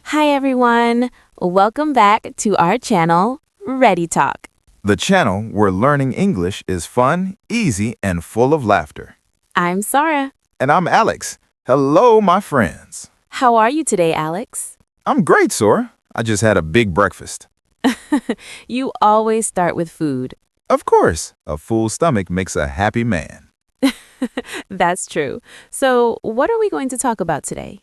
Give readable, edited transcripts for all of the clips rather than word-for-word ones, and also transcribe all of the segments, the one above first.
Hi everyone, welcome back to our channel, Ready Talk. The channel where learning English is fun, easy, and full of laughter. I'm Sora. And I'm Alex. Hello, my friends. How are you today, Alex? I'm great, Sora. I just had a big breakfast. You always start with food. Of course, a full stomach makes a happy man. That's true. So, what are we going to talk about today?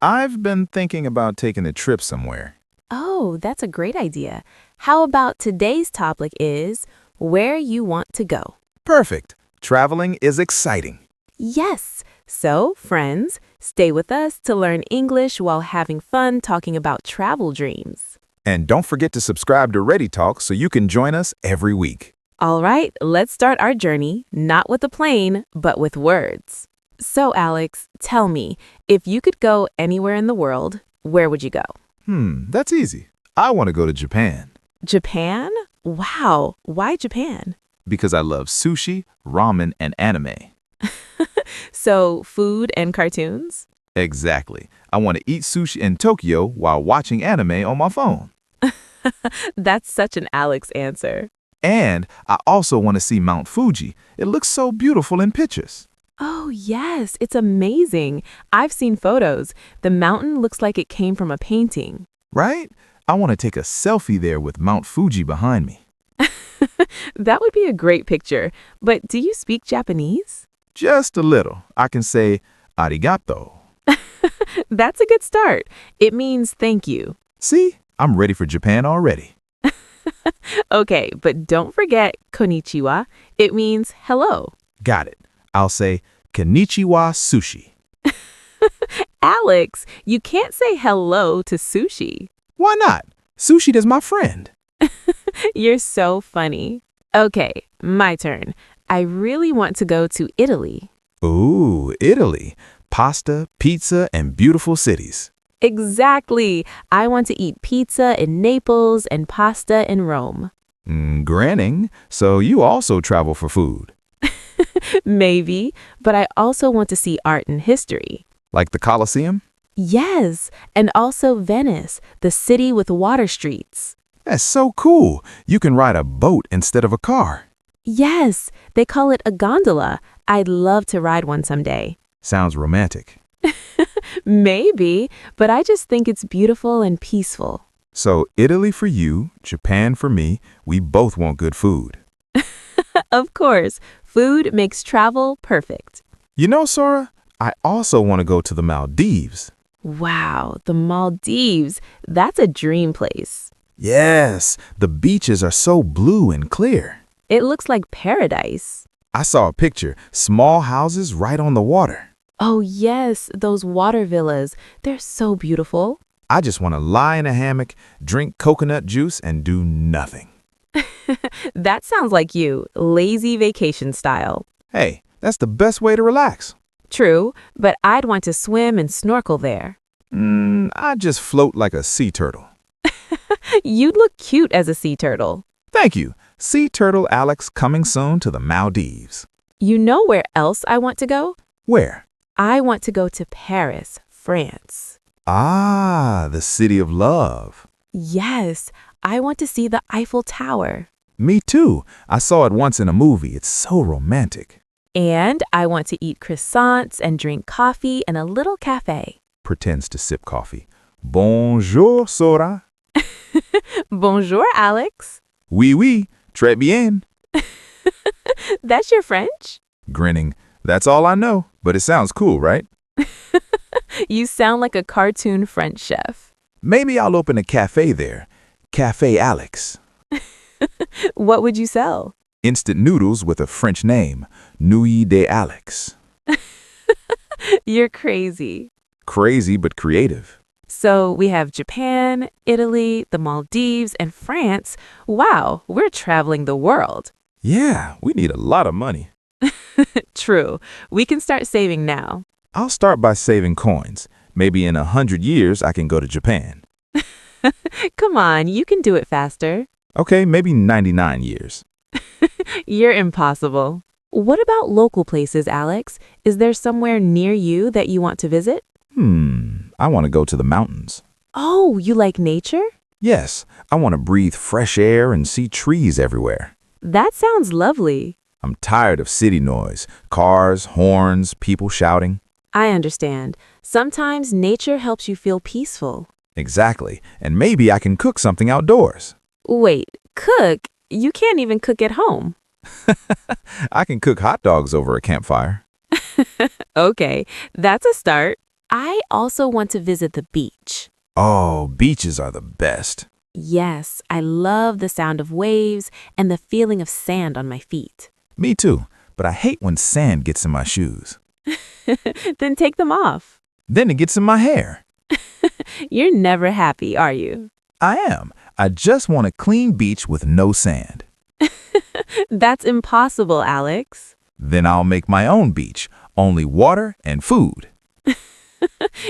I've been thinking about taking a trip somewhere. Oh, that's a great idea. How about today's topic is where you want to go? Perfect. Traveling is exciting. Yes. So, friends, stay with us to learn English while having fun talking about travel dreams. And don't forget to subscribe to Ready Talk so you can join us every week. All right, let's start our journey, not with a plane, but with words. So, Alex, tell me, if you could go anywhere in the world, where would you go? That's easy. I want to go to Japan Japan? Wow, why Japan? because I love sushi, ramen, and anime. So, food and cartoons? Exactly. I want to eat sushi in Tokyo while watching anime on my phone. That's such an Alex answer. And I also want to see Mount Fuji. It looks so beautiful in pictures. Oh, yes, it's amazing. I've seen photos. The mountain looks like it came from a painting. Right? I want to take a selfie there with Mount Fuji behind me. That would be a great picture. But do you speak Japanese? Just a little. I can say arigato. That's a good start. It means thank you. See? I'm ready for Japan already. Okay, but don't forget konnichiwa. It means hello. Got it. I'll say konnichiwa sushi. Alex, you can't say hello to sushi. Why not? Sushi is my friend. You're so funny. Okay, my turn. I really want to go to Italy. Ooh, Italy. Pasta, pizza, and beautiful cities. Exactly. I want to eat pizza in Naples and pasta in Rome. Grinning. So you also travel for food. Maybe, but I also want to see art and history. Like the Colosseum? Yes, and also Venice, the city with water streets. That's so cool. You can ride a boat instead of a car. Yes, they call it a gondola. I'd love to ride one someday. Sounds romantic. Maybe, but I just think it's beautiful and peaceful. So Italy for you, Japan for me, we both want good food. Of course, food makes travel perfect. You know, Sora, I also want to go to the Maldives. Wow, the Maldives. That's a dream place. Yes, the beaches are so blue and clear. It looks like paradise. I saw a picture, small houses right on the water. Oh, yes, those water villas. They're so beautiful. I just want to lie in a hammock, drink coconut juice, and do nothing. That sounds like you, lazy vacation style. Hey, that's the best way to relax. True, but I'd want to swim and snorkel there. I just float like a sea turtle. You'd look cute as a sea turtle. Thank you. Sea Turtle Alex coming soon to the Maldives. You know where else I want to go? Where? I want to go to Paris, France. Ah, the city of love. Yes, I want to see the Eiffel Tower. Me too. I saw it once in a movie. It's so romantic. And I want to eat croissants and drink coffee in a little cafe. Pretends to sip coffee. Bonjour, Sora. Bonjour, Alex. Oui, oui. Très bien. That's your French? Grinning. That's all I know, but it sounds cool, right? You sound like a cartoon French chef. Maybe I'll open a cafe there. Cafe Alex. What would you sell? Instant noodles with a French name. Nouilles de Alex. You're crazy. Crazy but creative. So we have Japan, Italy, the Maldives, and France. Wow, we're traveling the world. Yeah, we need a lot of money. True. We can start saving now. I'll start by saving coins. Maybe in 100 years, I can go to Japan. Come on, you can do it faster. Okay, maybe 99 years. You're impossible. What about local places, Alex? Is there somewhere near you that you want to visit? I want to go to the mountains. Oh, you like nature? Yes, I want to breathe fresh air and see trees everywhere. That sounds lovely. I'm tired of city noise, cars, horns, people shouting. I understand. Sometimes nature helps you feel peaceful. Exactly, and maybe I can cook something outdoors. Wait, cook? You can't even cook at home. I can cook hot dogs over a campfire. Okay, that's a start. I also want to visit the beach. Oh, beaches are the best. Yes, I love the sound of waves and the feeling of sand on my feet. Me too, but I hate when sand gets in my shoes. Then take them off. Then it gets in my hair. You're never happy, are you? I am. I just want a clean beach with no sand. That's impossible, Alex. Then I'll make my own beach, only water and food.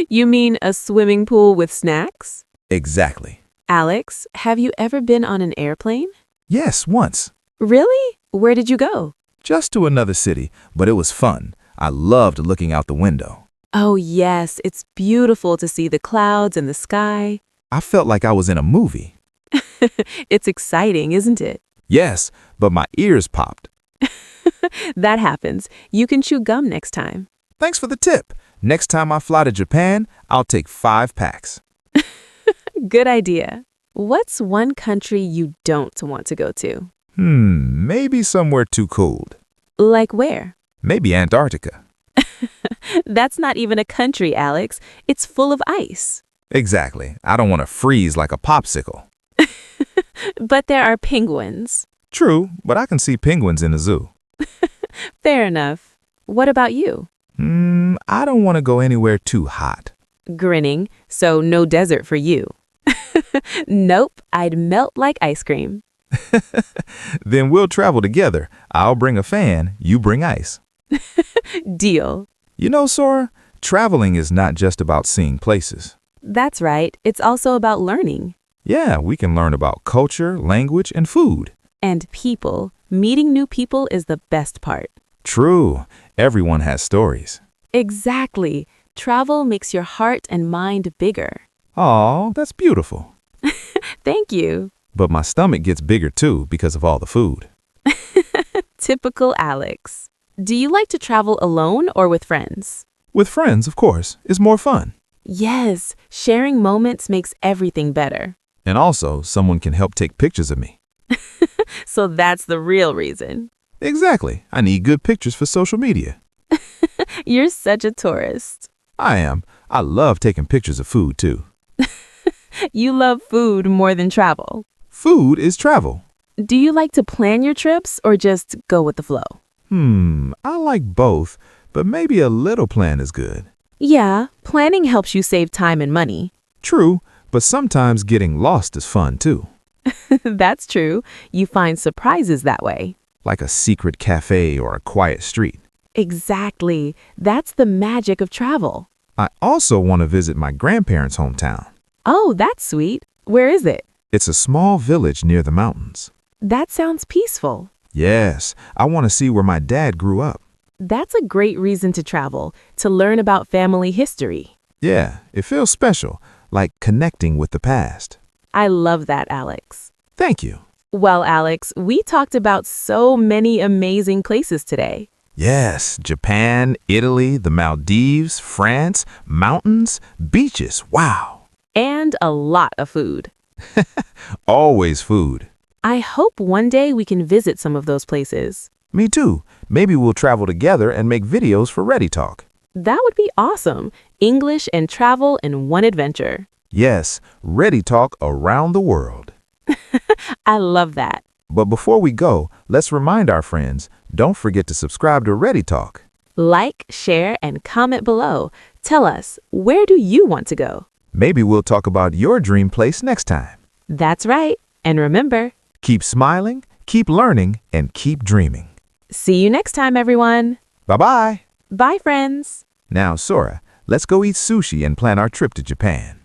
You mean a swimming pool with snacks? Exactly. Alex, have you ever been on an airplane? Yes, once. Really? Where did you go? Just to another city, but it was fun. I loved looking out the window. Oh, yes, it's beautiful to see the clouds and the sky. I felt like I was in a movie. It's exciting, isn't it? Yes, but my ears popped. That happens. You can chew gum next time. Thanks for the tip. Next time I fly to Japan, I'll take 5 packs. Good idea. What's one country you don't want to go to? Maybe somewhere too cold. Like where? Maybe Antarctica. That's not even a country, Alex. It's full of ice. Exactly. I don't want to freeze like a popsicle. But there are penguins. True, but I can see penguins in the zoo. Fair enough. What about you? I don't want to go anywhere too hot. Grinning, so no desert for you. Nope, I'd melt like ice cream. Then we'll travel together. I'll bring a fan, you bring ice. Deal. You know, Sora, traveling is not just about seeing places. That's right. It's also about learning. Yeah, we can learn about culture, language, and food. And people. Meeting new people is the best part. True. Everyone has stories. Exactly. Travel makes your heart and mind bigger. Aw, that's beautiful. Thank you. But my stomach gets bigger too because of all the food. Typical Alex. Do you like to travel alone or with friends? With friends, of course, is more fun. Yes, sharing moments makes everything better. And also, someone can help take pictures of me. So that's the real reason. Exactly. I need good pictures for social media. You're such a tourist. I am. I love taking pictures of food too. You love food more than travel. Food is travel. Do you like to plan your trips or just go with the flow? I like both, but maybe a little plan is good. Yeah, planning helps you save time and money. True, but sometimes getting lost is fun too. That's true. You find surprises that way. Like a secret cafe or a quiet street. Exactly. That's the magic of travel. I also want to visit my grandparents' hometown. Oh, that's sweet. Where is it? It's a small village near the mountains. That sounds peaceful. Yes, I want to see where my dad grew up. That's a great reason to travel, to learn about family history. Yeah, it feels special, like connecting with the past. I love that, Alex. Thank you. Well, Alex, we talked about so many amazing places today. Yes, Japan, Italy, the Maldives, France, mountains, beaches, wow. And a lot of food. Always food. I hope one day we can visit some of those places. Me too. Maybe we'll travel together and make videos for Ready Talk. That would be awesome. English and travel in one adventure. Yes, Ready Talk around the world. I love that. But before we go, let's remind our friends, don't forget to subscribe to Ready Talk. Like, share, and comment below. Tell us, where do you want to go? Maybe we'll talk about your dream place next time. That's right. And remember, Keep smiling, keep learning, and keep dreaming. see you next time, everyone. Bye-bye. Bye, friends. Now, Sora, let's go eat sushi and plan our trip to Japan.